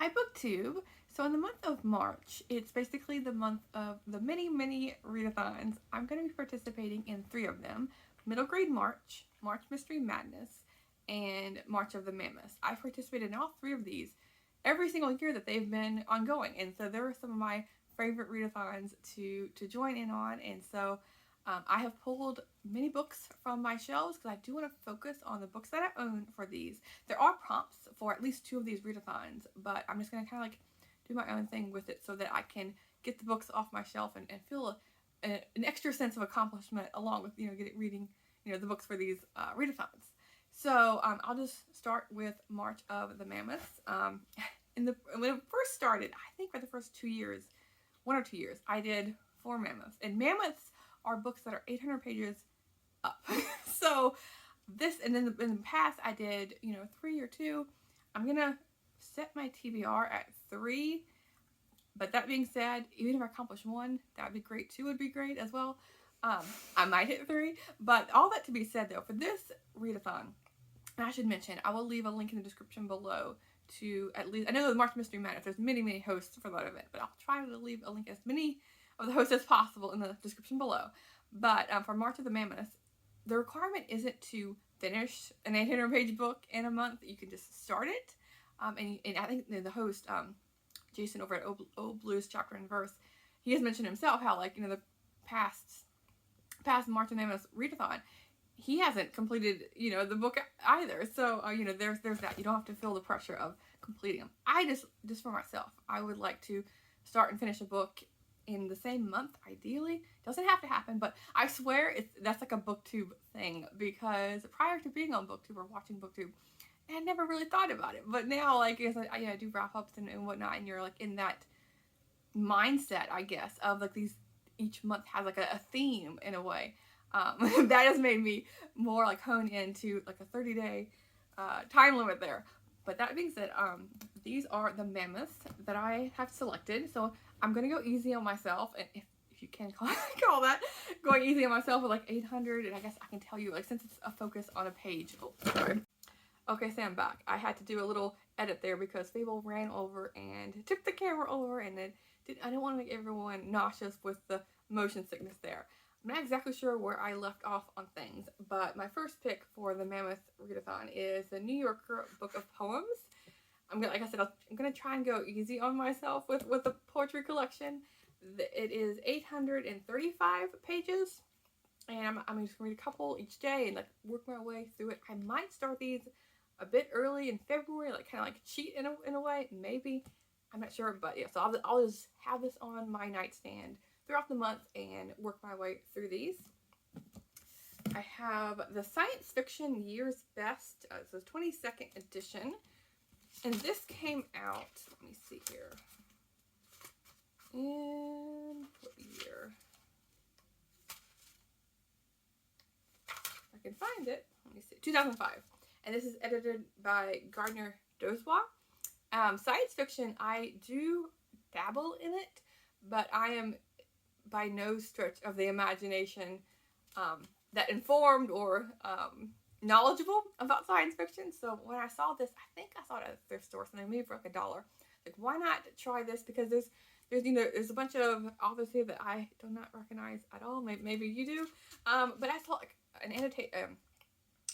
Hi BookTube. So in the month of March, it's basically the month of the many readathons. I'm going to be participating in 3 of them. Middle Grade March, March Mystery Madness, and March of the Mammoths. I've participated in all 3 of these every single year that they've been ongoing. And so there are some of my favorite readathons to join in on. And so I have pulled many books from my shelves because I do want to focus on the books that I own for these. There are prompts for at least 2 of these readathons, but I'm just going to kind of like do my own thing with it so that I can get the books off my shelf and feel an extra sense of accomplishment along with, reading, the books for these readathons. So I'll just start with March of the Mammoths. When it first started, I think for the first 2 years, 1 or 2 years, I did 4 Mammoths. And Mammoths are books that are 800 pages up. So this, and then in the past I did, 3 or 2. I'm going to set my TBR at 3. But that being said, even if I accomplish 1, that would be great. 2 would be great as well. I might hit 3. But all that to be said though, for this readathon, and I should mention, I will leave a link in the description below to at least, I know the March Mystery Madness, there's many hosts for that event, but I'll try to leave a link as many of the hosts as possible in the description below. But for March of the Mammoths, the requirement isn't to finish an 800-page book in a month. You can just start it. And I think the host, Jason over at Old Blues Chapter and Verse, he has mentioned himself how, like, the past March of the Mammoths readathon, he hasn't completed, the book either. So, there's that. You don't have to feel the pressure of completing them. I just for myself, I would like to start and finish a book in the same month, ideally. Doesn't have to happen, but I swear that's like a BookTube thing, because prior to being on BookTube or watching BookTube, I never really thought about it. But now, like, I do wrap-ups and whatnot, and you're, like, in that mindset, I guess, of, like, each month has, like, a theme, in a way. That has made me more, like, hone into, like, a 30-day time limit there. But that being said, these are the Mammoths that I have selected. So I'm going to go easy on myself, and if you can call that going easy on myself with like 800, and I guess I can tell you, like, since it's a focus on a page. Oh, sorry. Okay, so I'm back. I had to do a little edit there because Fable ran over and tipped the camera over, and I didn't want to make everyone nauseous with the motion sickness there. I'm not exactly sure where I left off on things, but my first pick for the Mammoth Readathon is the New Yorker Book of Poems. Like I said, I'm gonna try and go easy on myself with the poetry collection. It is 835 pages, and I'm just gonna read a couple each day and, like, work my way through it. I might start these a bit early in February, like kind of like cheat in a way, maybe. I'm not sure, but yeah. So I'll just have this on my nightstand throughout the month and work my way through these. I have the Science Fiction Year's Best. It's the 22nd edition. And this came out, let me see here, in what year? If I can find it, let me see, 2005. And this is edited by Gardner Dozois. Science fiction, I do dabble in it, but I am by no stretch of the imagination that informed or knowledgeable about science fiction. So when I saw this, I think I saw it at a thrift store, something maybe for like $1. Like, why not try this? Because there's a bunch of authors here that I do not recognize at all. Maybe you do. But I thought, like,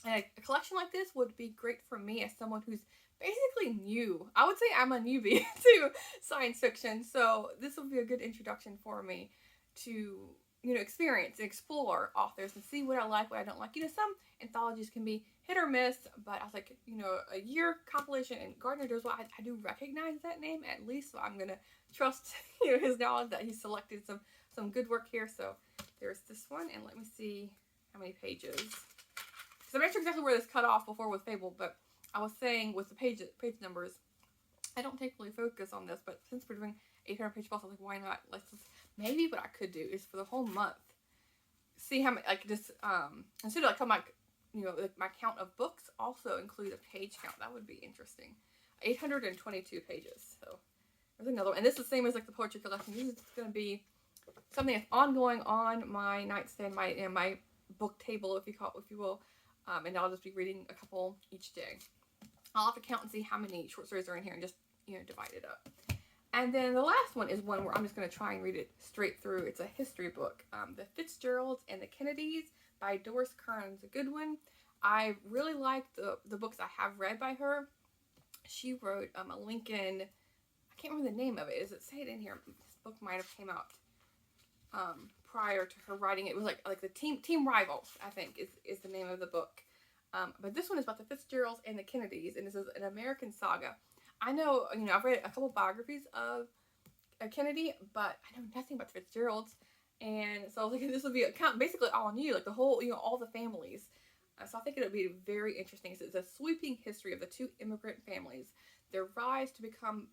a collection like this would be great for me as someone who's basically new. I would say I'm a newbie to science fiction, so this will be a good introduction for me to, experience and explore authors and see what I like, what I don't like. Some anthologies can be hit or miss, but I was like, a year compilation, and Gardner Dozois, I do recognize that name at least, so I'm gonna trust, his knowledge that he selected some good work here. So there's this one, and let me see how many pages. Because I'm not sure exactly where this cut off before with Fable, but I was saying with the page numbers, I don't take really focus on this, but since we're doing 800-page books, I was like, why not? Maybe what I could do is for the whole month, see how many, like, just, instead of, like, how my, like, my count of books, also include a page count. That would be interesting. 822 pages. So there's another one. And this is the same as, like, the poetry collection. This is going to be something that's ongoing on my nightstand, my book table, if you will. And I'll just be reading a couple each day. I'll have to count and see how many short stories are in here and just divided up. And then the last one is one where I'm just going to try and read it straight through. It's a history book, The Fitzgeralds and the Kennedys by Doris Kearns Goodwin. I really like the books I have read by her. She wrote a Lincoln, I can't remember the name of it. Does it say it in here? This book might have came out prior to her writing it. It was like the Team Rivals, I think, is the name of the book. But this one is about the Fitzgeralds and the Kennedys, and this is an American saga. I know, I've read a couple biographies of Kennedy, but I know nothing about the Fitzgeralds. And so I was like, this would be basically all new, like the whole, all the families. So I think it would be very interesting. So it's a sweeping history of the two immigrant families, their rise to become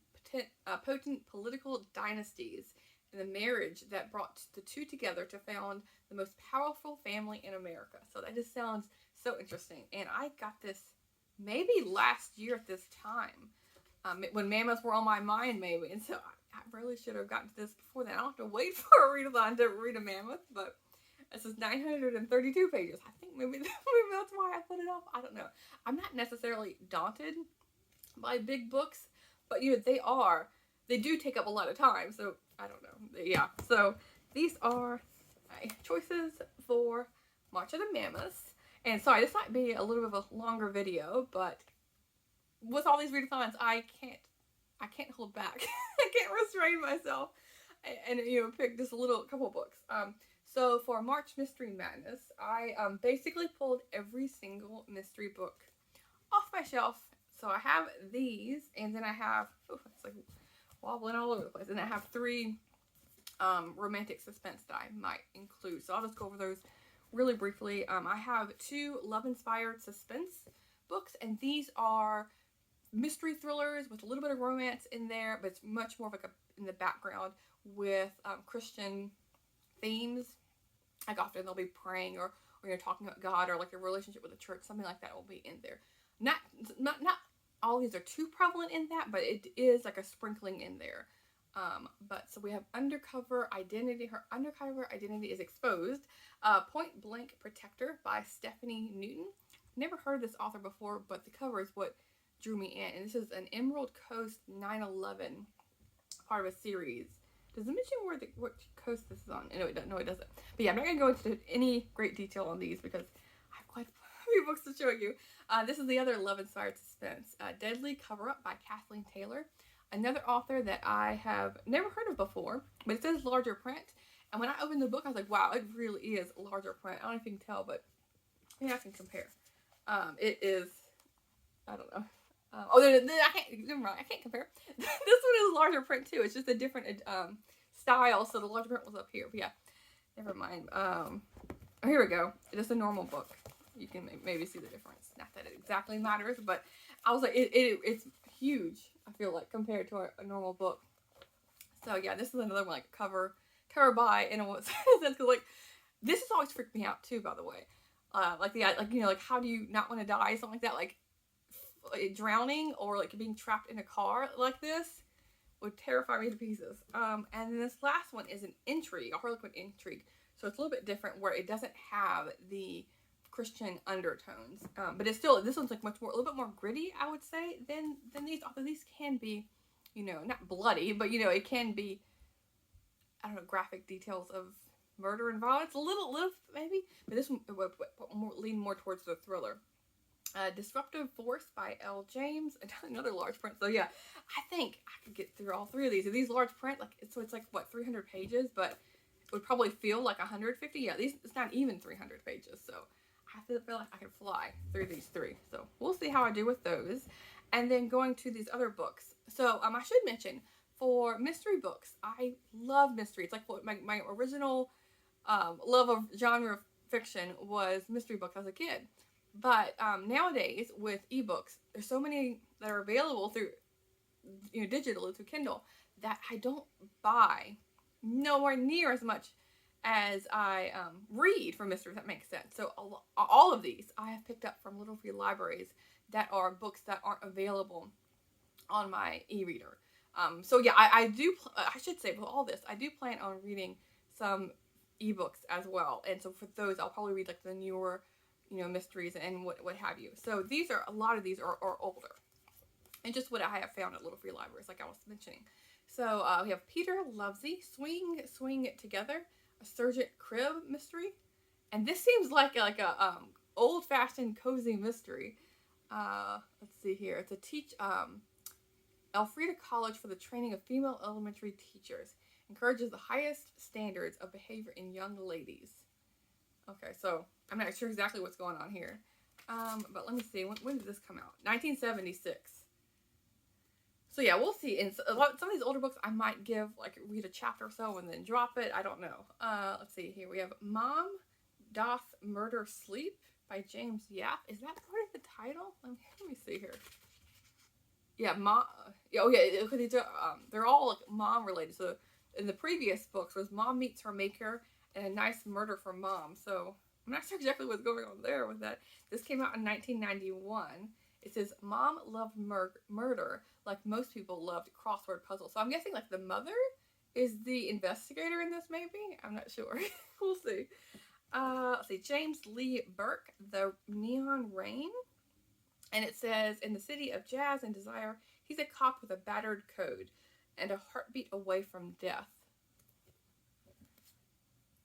potent political dynasties, and the marriage that brought the two together to found the most powerful family in America. So that just sounds so interesting. And I got this maybe last year at this time. When Mammoths were on my mind, maybe. And so I really should have gotten to this before then. I don't have to wait for a readathon to read a Mammoth, but this is 932 pages. I think maybe that's why I put it off. I don't know. I'm not necessarily daunted by big books, but they do take up a lot of time, so I don't know. Yeah, so these are my choices for March of the Mammoths. And sorry, this might be a little bit of a longer video, but with all these readathons, I can't hold back. I can't restrain myself and pick just a couple books. So for March Mystery Madness, I basically pulled every single mystery book off my shelf. So I have these, and then I have, it's like wobbling all over the place, and I have 3 romantic suspense that I might include. So I'll just go over those really briefly. I have 2 love-inspired suspense books, and these are mystery thrillers with a little bit of romance in there, but it's much more of like in the background with Christian themes. Like often they'll be praying or talking about God or like a relationship with the church, something like that will be in there. Not all these are too prevalent in that, but it is like a sprinkling in there. But so we have Undercover Identity. Her undercover identity is exposed. Point Blank Protector by Stephanie Newton. Never heard of this author before, but the cover is what drew me in. And this is an Emerald Coast 9/11 part of a series. Does it mention what coast this is on? No, it doesn't. But yeah, I'm not going to go into any great detail on these because I have quite a few books to show you. This is the other love-inspired suspense. Deadly Cover-Up by Kathleen Taylor. Another author that I have never heard of before, but it says larger print. And when I opened the book, I was like, wow, it really is larger print. I don't know if you can tell, but maybe I can compare. It is, I don't know. I can't compare. This one is larger print too. It's just a different style, so the larger print was up here. But yeah, never mind. Here we go. It's a normal book. You can maybe see the difference. Not that it exactly matters, but I was like, it's huge. I feel like compared to a normal book. So yeah, this is another one like cover by in a sense, because like this has always freaked me out too. By the way, like how do you not want to die? Something like that, like drowning or like being trapped in a car like this would terrify me to pieces. And then this last one is an intrigue, a Harlequin intrigue. So it's a little bit different where it doesn't have the Christian undertones, but it's still, this one's like a little bit more gritty, I would say, than these. Although these can be, not bloody, but it can be, I don't know, graphic details of murder and violence, a little maybe. But this one would lean more towards the thriller. Disruptive Force by L. James, another large print. So yeah, I think I could get through all 3 of these. Are these large print? It's like what, 300 pages, but it would probably feel like 150. Yeah, it's not even 300 pages. So I feel like I could fly through these 3. So we'll see how I do with those. And then going to these other books. So I should mention, for mystery books, I love mystery. It's like what my original love of genre fiction was mystery books as a kid. But nowadays with ebooks, there's so many that are available through digitally through Kindle that I don't buy nowhere near as much as I read for mystery, if that makes sense. So all of these I have picked up from little free libraries that are books that aren't available on my e-reader. So yeah, I should say with all this, I do plan on reading some ebooks as well. And so for those, I'll probably read like the newer mysteries and what have you. So a lot of these are older. and just what I have found at Little Free Libraries, like I was mentioning. So we have Peter Lovesey, Swing It Together, a Sergeant Crib mystery, and this seems like a old fashioned cozy mystery. Let's see here. It's a Elfrida College for the Training of Female Elementary Teachers encourages the highest standards of behavior in young ladies. Okay, so I'm not sure exactly what's going on here. But let me see. When did this come out? 1976. So yeah, we'll see. And some of these older books I might read a chapter or so and then drop it. I don't know. Let's see here. We have Mom Doth Murder Sleep by James Yap. Is that part of the title? Let me see here. Yeah, Mom. Oh yeah, they're all like mom related. So in the previous books was Mom Meets Her Maker and A Nice Murder for Mom. So I'm not sure exactly what's going on there with that. This came out in 1991. It says Mom loved murder like most people loved crossword puzzles. So I'm guessing like the mother is the investigator in this. Maybe I'm not sure. We'll see. Let's see. James Lee Burke, The Neon Rain. And it says, in the city of jazz and desire, he's a cop with a battered code and a heartbeat away from death.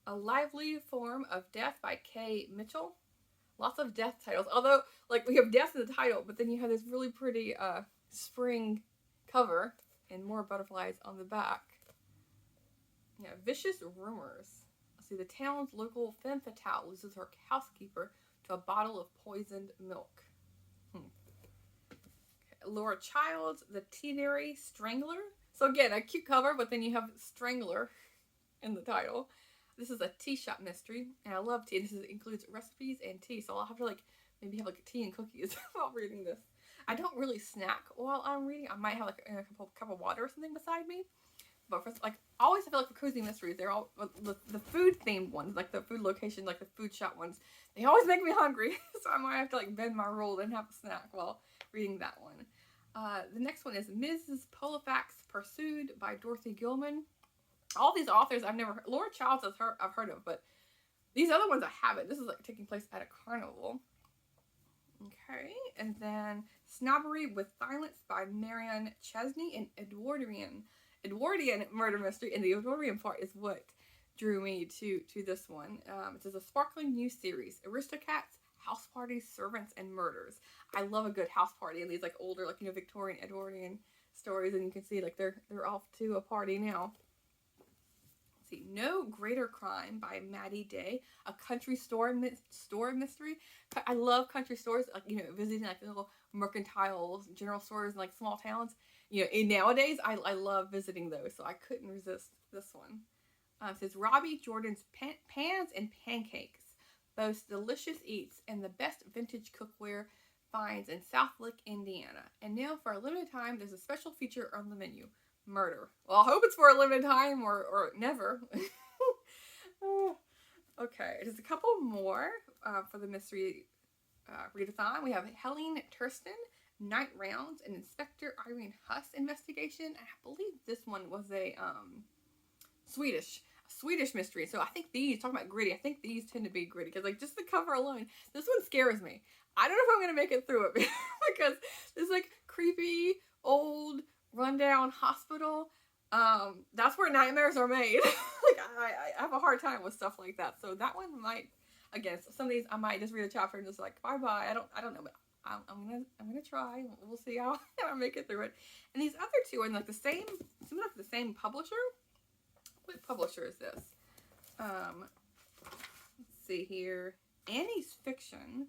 A Lively Form of Death by Kay Mitchell. Lots of death titles. Although, like, we have death in the title, but then you have this really pretty spring cover and more butterflies on the back. Yeah, Vicious Rumors. Let's see, the town's local femme fatale loses her housekeeper to a bottle of poisoned milk. Laura Childs, The Teenary Strangler. So again, a cute cover, but then you have Strangler in the title. This is a tea shop mystery, and I love tea. This includes recipes and tea, so I'll have to maybe have tea and cookies while reading this. I don't really snack while I'm reading. I might have a cup of water or something beside me. But for always I feel like for cozy mysteries, they're all the food themed ones, like the food location, like the food shop ones. They always make me hungry, so I might have to bend my rule and have a snack while reading that one. The next one is Mrs. Polifax Pursued by Dorothy Gilman. All these authors I've never heard. Laura Childs I've heard of, but these other ones I haven't. This is taking place at a carnival. Okay, and then Snobbery with Violence by Marianne Chesney and Edwardian murder mystery, and the Edwardian part is what drew me to this one. It says a sparkling new series, Aristocats, House Parties, Servants, and Murders. I love a good house party in these older Victorian Edwardian stories, and you can see they're off to a party now. Let's see, No Greater Crime by Maddie Day, a country store mystery. I love country stores, visiting little mercantile general stores in small towns. Nowadays I love visiting those, so I couldn't resist this one. It says Robbie Jordan's Pans and Pancakes boasts delicious eats and the best vintage cookware finds in South Lick, Indiana. And now for a limited time, there's a special feature on the menu: murder. Well, I hope it's for a limited time or never. Okay, there's a couple more for the mystery readathon. We have Helene Thurston, Night Rounds, and Inspector Irene Huss investigation. And I believe this one was a Swedish mystery. So I think talking about gritty, I think these tend to be gritty because just the cover alone, this one scares me. I don't know if I'm gonna make it through it because this creepy old rundown hospital. That's where nightmares are made. I have a hard time with stuff like that. So that one might, again, some of these I might just read a chapter and just bye bye. I don't know, but I'm gonna try. We'll see how I make it through it. And these other two are the same, seem like the same publisher. What publisher is this? Let's see here. Annie's Fiction.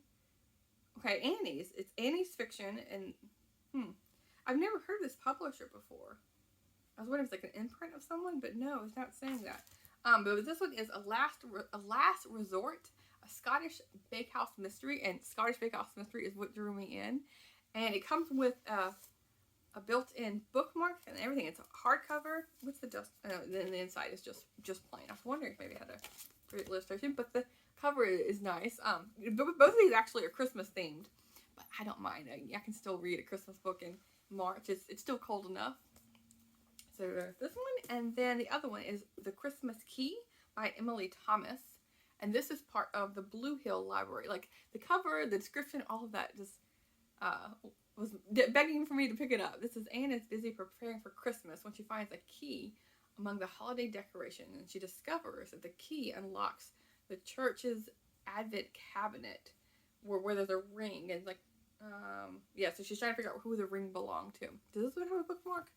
Okay, Annie's. It's Annie's Fiction, and I've never heard of this publisher before. I was wondering if it's an imprint of someone, but no, it's not saying that. But this one is a last resort, a Scottish bakehouse mystery, and Scottish bakehouse mystery is what drew me in. And it comes with a built-in bookmark and everything. It's a hardcover. What's the dust? Then the inside is just plain. I was wondering if maybe it had a great illustration, but the cover is nice. Both of these actually are Christmas themed, but I don't mind. I can still read a Christmas book in March. It's still cold enough. So this one, and then the other one is The Christmas Key by Emily Thomas, and this is part of the Blue Hill Library. The cover, the description, all of that just was begging for me to pick it up. This is Anne is busy preparing for Christmas when she finds a key among the holiday decorations, and she discovers that the key unlocks the church's Advent cabinet, where there's a ring, and like, yeah. So she's trying to figure out who the ring belonged to. Does this one have a bookmark?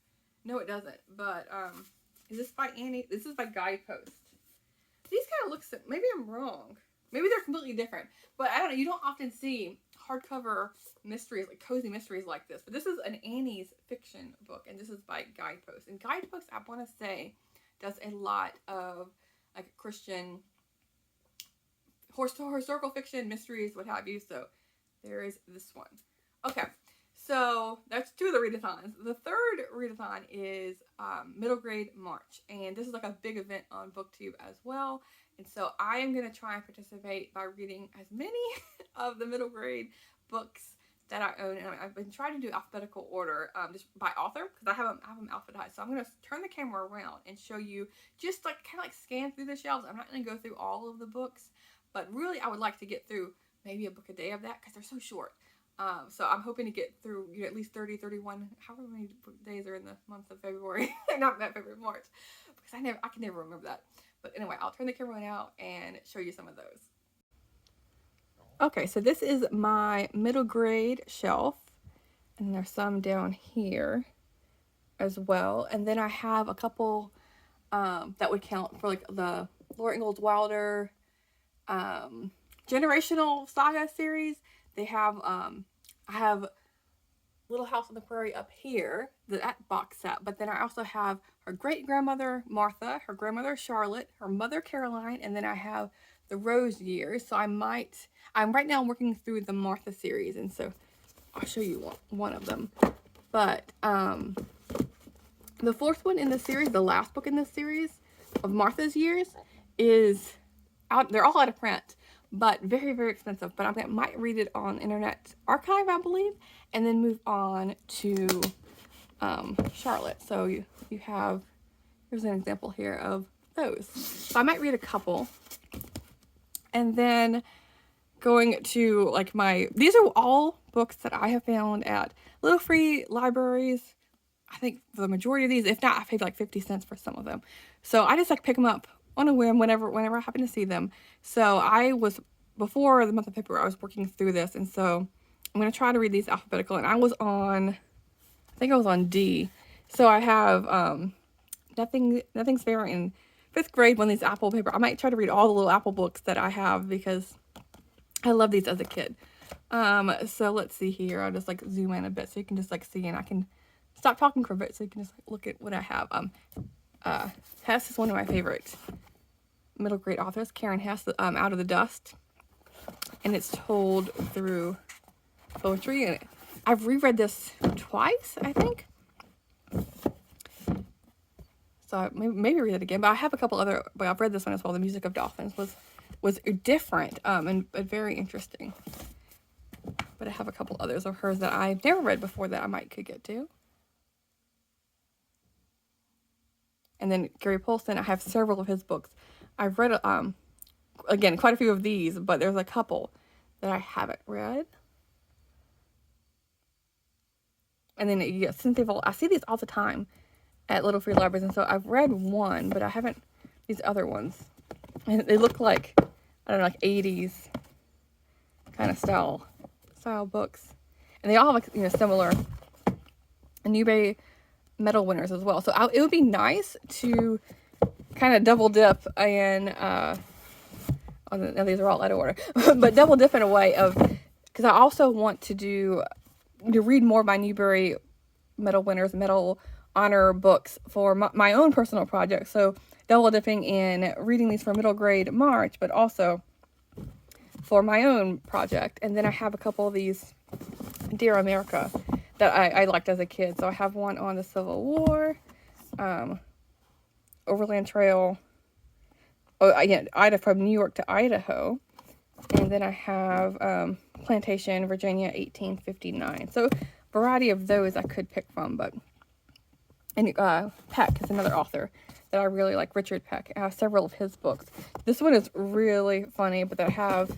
No, it doesn't. But is this by Annie? This is by Guidepost. These kind of look. Maybe I'm wrong. Maybe they're completely different. But I don't know. You don't often see hardcover mysteries, like cozy mysteries like this. But this is an Annie's fiction book, and this is by Guidepost. And Guidepost, I want to say, does a lot of like Christian historical fiction, mysteries, what have you. So there is this one. Okay, so that's 2 of the readathons. The third readathon is Middle Grade March, and this is like a big event on BookTube as well. And so I am going to try and participate by reading as many of the middle grade books that I own. And I've been trying to do alphabetical order just by author, because I have them alphabetized. So I'm going to turn the camera around and show you, just like kind of like scan through the shelves. I'm not going to go through all of the books, but really I would like to get through maybe a book a day of that, because they're so short. So I'm hoping to get through, you know, at least 30, 31, however many days are in the month of February. Not February, March, because I can never remember that. But anyway, I'll turn the camera out and show you some of those. Okay, so this is my middle grade shelf, and there's some down here as well. And then I have a couple that would count for like the Laura Ingalls Wilder generational saga series. They have I have Little House on the Prairie up here, that box set, but then I also have her great-grandmother Martha, her grandmother Charlotte, her mother Caroline, and then I have the Rose years. So I'm right now working through the Martha series, and so I'll show you one of them. But the fourth one in the series, the last book in this series of Martha's years, is out. They're all out of print, but very, very expensive. But I might read it on Internet Archive, I believe, and then move on to Charlotte. So you have, here's an example here of those. So I might read a couple, and then going to like these are all books that I have found at little free libraries. I think for the majority of these, if not, I paid like 50 cents for some of them. So I just like pick them up on a whim whenever I happen to see them. So before the month of February, I was working through this, and so I'm going to try to read these alphabetical, and I think I was on D. So I have Nothing's Fair in 5th grade, one of these Apple paper. I might try to read all the little Apple books that I have, because I love these as a kid. So let's see here. I'll just like zoom in a bit so you can just like see, and I can stop talking for a bit so you can just like, look at what I have. Hess is one of my favorite middle grade authors, Karen Hess, Out of the Dust, and it's told through poetry, and I've reread this twice, I think. So maybe read it again, but I have a couple other, but I've read this one as well. The Music of Dolphins was different and very interesting. But I have a couple others of hers that I've never read before that I could get to. And then Gary Paulson, I have several of his books. I've read, again, quite a few of these, but there's a couple that I haven't read. And then you get Cynthia Vol. I see these all the time at Little Free Libraries, and so I've read one, but I haven't these other ones. And they look like, I don't know, like 80s kind of style books. And they all have, like, similar Newbery medal winners as well. So it would be nice to kind of double dip in, now these are all out of order, but double dip in a way of, because I also want to read more of my Newbery medal winners, medal honor books for my own personal project. So double dipping in reading these for middle grade March, but also for my own project. And then I have a couple of these Dear America that I liked as a kid. So I have one on the Civil War, Overland Trail, from New York to Idaho. And then I have Plantation, Virginia, 1859. So variety of those I could pick from, and Peck is another author that I really like, Richard Peck. I have several of his books. This one is really funny, but I have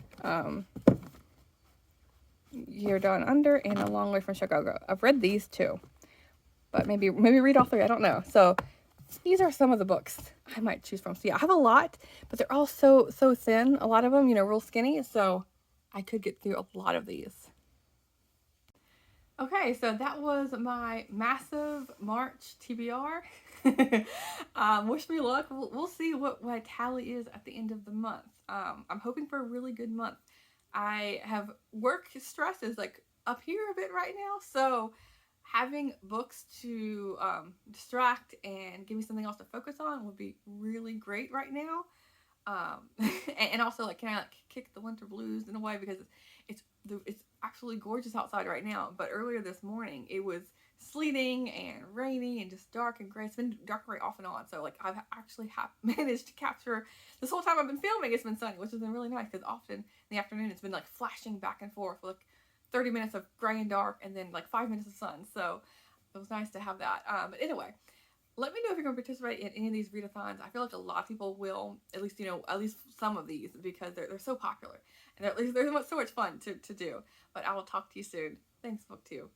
Year Down Under, and A Long Way from Chicago. I've read these two, but maybe read all three. I don't know. So these are some of the books I might choose from. So yeah, I have a lot, but they're all so thin. A lot of them, real skinny. So I could get through a lot of these. Okay, so that was my massive March TBR. Wish me luck. We'll see what my tally is at the end of the month. I'm hoping for a really good month. I have work stress is like up here a bit right now, so having books to distract and give me something else to focus on would be really great right now. And also like kind of like kick the winter blues in a way because it's absolutely gorgeous outside right now. But earlier this morning it was sleeting and rainy and just dark and gray. It's been dark very off and on. So like I've actually managed to capture this whole time I've been filming. It's been sunny, which has been really nice because often in the afternoon it's been like flashing back and forth, like 30 minutes of gray and dark and then like 5 minutes of sun. So it was nice to have that. But anyway, let me know if you're going to participate in any of these readathons. I feel like a lot of people will, at least some of these because they're so popular and they're so much fun to do. But I will talk to you soon. Thanks, BookTube.